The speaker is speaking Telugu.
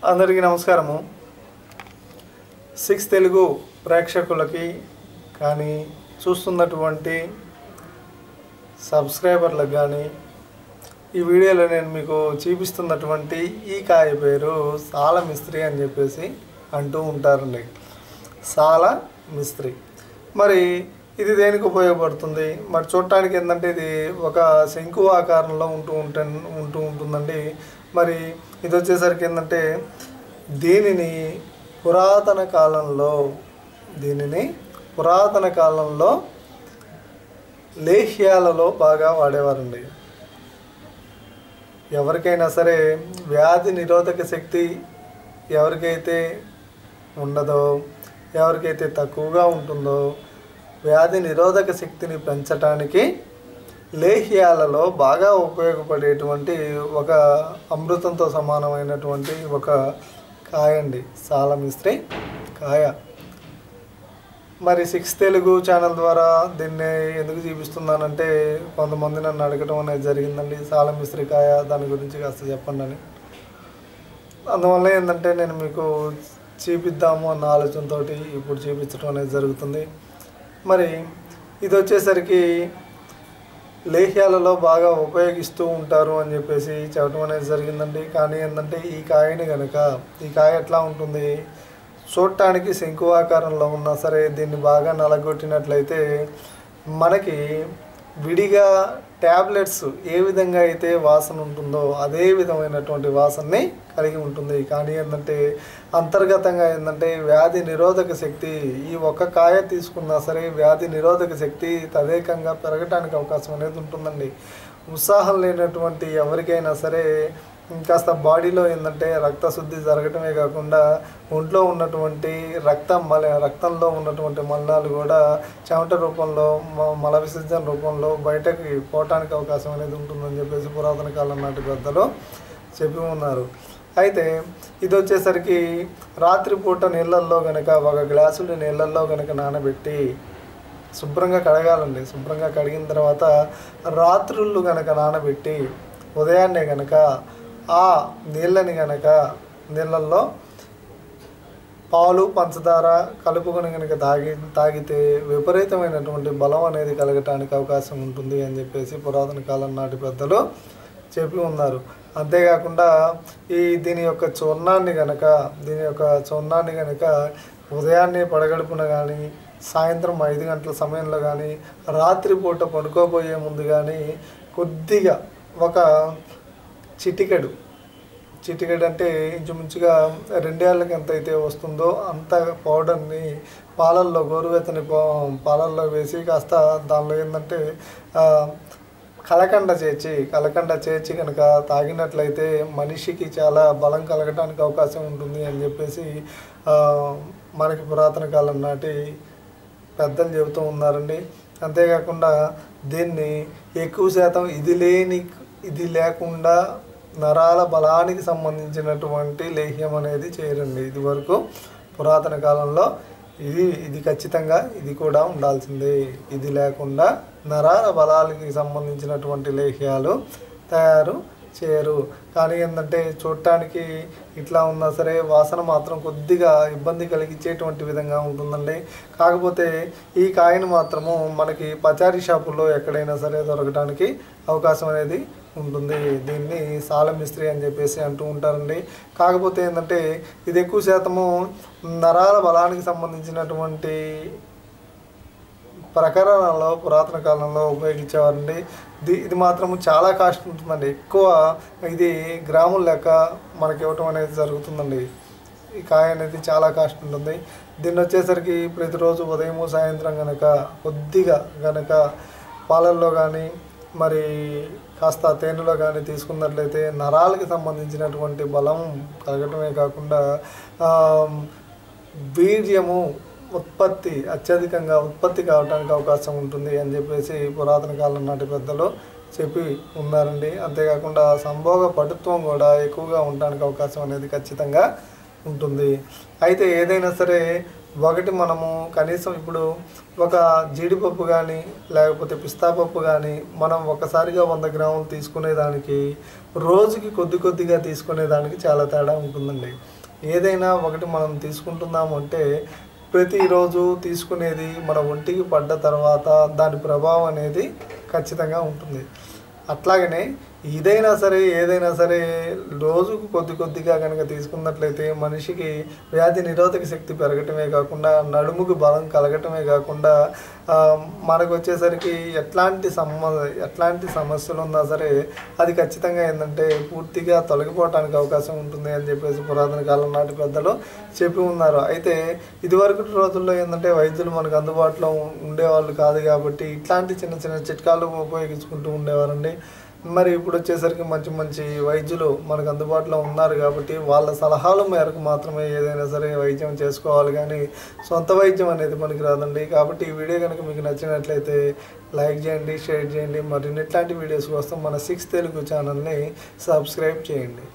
అందరికీ నమస్కారము. 6 తెలుగు ప్రేక్షకులకి కానీ చూస్తున్నటువంటి సబ్స్క్రైబర్లకు కానీ ఈ వీడియోలో నేను మీకు చూపిస్తున్నటువంటి ఈ కాయ పేరు సాల మిస్త్రీ అని చెప్పేసి అంటూ ఉంటారండి. సాల మిస్త్రీ. మరి ఇది దేనికి ఉపయోగపడుతుంది? మరి చూడటానికి ఏంటంటే ఇది ఒక శంకు ఆకారంలో ఉంటూ ఉంటుందండి. మరి ఇది వచ్చేసరికి ఏంటంటే దీనిని పురాతన కాలంలో లేహ్యాలలో బాగా వాడేవారండి. ఎవరికైనా సరే వ్యాధి నిరోధక శక్తి ఎవరికైతే ఉండదో, ఎవరికైతే తక్కువగా ఉంటుందో వ్యాధి నిరోధక శక్తిని పెంచడానికి లేహ్యాలలో బాగా ఉపయోగపడేటువంటి ఒక అమృతంతో సమానమైనటువంటి ఒక కాయ అండి సాల మిస్త్రీ కాయ. మరి 6 తెలుగు ఛానల్ ద్వారా దీన్ని ఎందుకు చూపిస్తున్నానంటే కొంతమంది నన్ను అడగటం అనేది జరిగిందండి, సాల మిస్త్రీ కాయ దాని గురించి కాస్త చెప్పండి అని. అందువల్ల ఏంటంటే నేను మీకు చూపిద్దాము అన్న ఆలోచనతో ఇప్పుడు చూపించడం అనేది జరుగుతుంది. మరి ఇది వచ్చేసరికి లేహ్యాలలో బాగా ఉపయోగిస్తూ ఉంటారు అని చెప్పేసి చెప్పడం అనేది జరిగిందండి. కానీ ఏంటంటే ఈ కాయ ఎట్లా ఉంటుంది, చూడటానికి శంకు ఆకారంలో ఉన్నా సరే దీన్ని బాగా నలగొట్టినట్లయితే మనకి విడిగా ట్యాబ్లెట్స్ ఏ విధంగా అయితే వాసన ఉంటుందో అదే విధమైనటువంటి వాసనని కలిగి ఉంటుంది. కానీ ఏంటంటే అంతర్గతంగా ఏంటంటే వ్యాధి నిరోధక శక్తి ఈ ఒక్క కాయ తీసుకున్నా సరే వ్యాధి నిరోధక శక్తి తదేకంగా పెరగడానికి అవకాశం అనేది ఉంటుందండి. ఉత్సాహం లేనటువంటి ఎవరికైనా సరే కాస్త బాడీలో ఏంటంటే రక్తశుద్ధి జరగటమే కాకుండా ఒంట్లో ఉన్నటువంటి రక్తంలో ఉన్నటువంటి మలినాలు కూడా చెమట రూపంలో మల విసర్జన రూపంలో బయటకి పోవటానికి అవకాశం అనేది ఉంటుందని చెప్పేసి పురాతన కాలం నాటి పెద్దలు చెప్పి ఉన్నారు. అయితే ఇది వచ్చేసరికి రాత్రిపూట నీళ్ళల్లో కనుక 1 గ్లాసులు నీళ్ళల్లో కనుక నానబెట్టి శుభ్రంగా కడగాలండి. శుభ్రంగా కడిగిన తర్వాత రాత్రుళ్ళు కనుక నానబెట్టి ఉదయాన్నే కనుక ఆ నీళ్ళల్లో పాలు పంచదార కలుపుకొని కనుక తాగితే విపరీతమైనటువంటి బలం అనేది కలగటానికి అవకాశం ఉంటుంది అని చెప్పేసి పురాతన కాలం నాటి పెద్దలు చెప్పి ఉన్నారు. అంతేకాకుండా దీని యొక్క చూర్ణాన్ని కనుక ఉదయాన్నే పడగడుపున కానీ సాయంత్రం 5 గంటల సమయంలో కానీ రాత్రిపూట పడుకోబోయే ముందు కానీ కొద్దిగా ఒక చిటికెడు అంటే ఇంచుమించుగా 2 ఏళ్ళకి ఎంత అయితే వస్తుందో అంత పౌడర్ని గోరువెచ్చని పాలల్లో వేసి కాస్త దానిలో ఏంటంటే కలకండ చేర్చి కనుక తాగినట్లయితే మనిషికి చాలా బలం కలగటానికి అవకాశం ఉంటుంది అని చెప్పేసి మనకి పురాతన కాలం నాటి పెద్దలు చెబుతూ ఉన్నారండి. అంతేకాకుండా దీన్ని ఎక్కువ శాతం ఇది లేకుండా నరాల బలానికి సంబంధించినటువంటి లేహ్యం అనేది చేయరండి. ఇది వరకు పురాతన కాలంలో ఇది ఖచ్చితంగా ఇది కూడా ఉండాల్సిందే. ఇది లేకుండా నరాల బలాలకి సంబంధించినటువంటి లేహ్యాలు తయారు చేయరు. కానీ ఏంటంటే చూడటానికి ఇట్లా ఉన్నా సరే వాసన మాత్రం కొద్దిగా ఇబ్బంది కలిగించేటువంటి విధంగా ఉంటుందండి. కాకపోతే ఈ కాయను మాత్రము మనకి పచారీ షాపుల్లో ఎక్కడైనా సరే దొరకడానికి అవకాశం అనేది ఉంటుంది. దీన్ని సాల మిస్త్రీ అని చెప్పేసి అంటూ ఉంటారండి. కాకపోతే ఏంటంటే ఇది ఎక్కువ శాతము నరాల బలానికి సంబంధించినటువంటి ప్రకరణలో పురాతన కాలంలో ఉపయోగించేవారండి. ఇది మాత్రము చాలా కాస్ట్ ఉంటుందండి. ఎక్కువ ఇది గ్రాముల లెక్క మనకి ఇవ్వటం అనేది జరుగుతుందండి. ఈ కాయ అనేది చాలా కాస్ట్ ఉంటుంది. దీన్ని వచ్చేసరికి ప్రతిరోజు ఉదయం సాయంత్రం కొద్దిగా పాలల్లో కానీ మరి కాస్త తేనెలో కానీ తీసుకున్నట్లయితే నరాలకి సంబంధించినటువంటి బలం కలగటమే కాకుండా వీర్యము అత్యధికంగా ఉత్పత్తి కావడానికి అవకాశం ఉంటుంది అని చెప్పేసి పురాతన కాలం నాటి పెద్దలు చెప్పి ఉన్నారండి. అంతేకాకుండా సంభోగ పటుత్వం కూడా ఎక్కువగా ఉండడానికి అవకాశం అనేది ఖచ్చితంగా ఉంటుంది. అయితే ఏదైనా సరే ఒకటి మనము కనీసం ఇప్పుడు ఒక జీడిపప్పు కానీ లేకపోతే పిస్తా పప్పు కానీ మనం ఒకసారిగా 100 గ్రాములు తీసుకునేదానికి రోజుకి కొద్ది కొద్దిగా తీసుకునేదానికి చాలా తేడా ఉంటుందండి. ఏదైనా ఒకటి మనం తీసుకుంటున్నాము అంటే ప్రతిరోజు తీసుకునేది మన ఒంటికి పడ్డ తర్వాత దాని ప్రభావం అనేది ఖచ్చితంగా ఉంటుంది. అట్లాగనే ఏదైనా సరే రోజుకు కొద్ది కొద్దిగా కనుక తీసుకున్నట్లయితే మనిషికి వ్యాధి నిరోధక శక్తి పెరగటమే కాకుండా నడుముకు బలం కలగటమే కాకుండా మనకు వచ్చేసరికి ఎట్లాంటి సమస్యలు ఉన్నా సరే అది ఖచ్చితంగా ఏంటంటే పూర్తిగా తొలగిపోవటానికి అవకాశం ఉంటుంది అని చెప్పేసి పురాతన కాలం నాటి పెద్దలు చెప్పి ఉన్నారు. అయితే ఇదివరకటి రోజుల్లో ఏంటంటే వైద్యులు మనకు అందుబాటులో ఉండేవాళ్ళు కాదు కాబట్టి ఇట్లాంటి చిన్న చిన్న చిట్కాలు ఉపయోగించుకుంటూ ఉండేవారండి. మరి ఇప్పుడు వచ్చేసరికి మంచి వైద్యులు మనకు అందుబాటులో ఉన్నారు కాబట్టి వాళ్ళ సలహాల మేరకు మాత్రమే ఏదైనా సరే వైద్యం చేసుకోవాలి, కానీ సొంత వైద్యం అనేది మనకి రాదండి. కాబట్టి ఈ వీడియో కనుక మీకు నచ్చినట్లయితే లైక్ చేయండి, షేర్ చేయండి. మరిన్ని ఇట్లాంటి వీడియోస్ కోసం మన 6 తెలుగు ఛానల్ని సబ్స్క్రైబ్ చేయండి.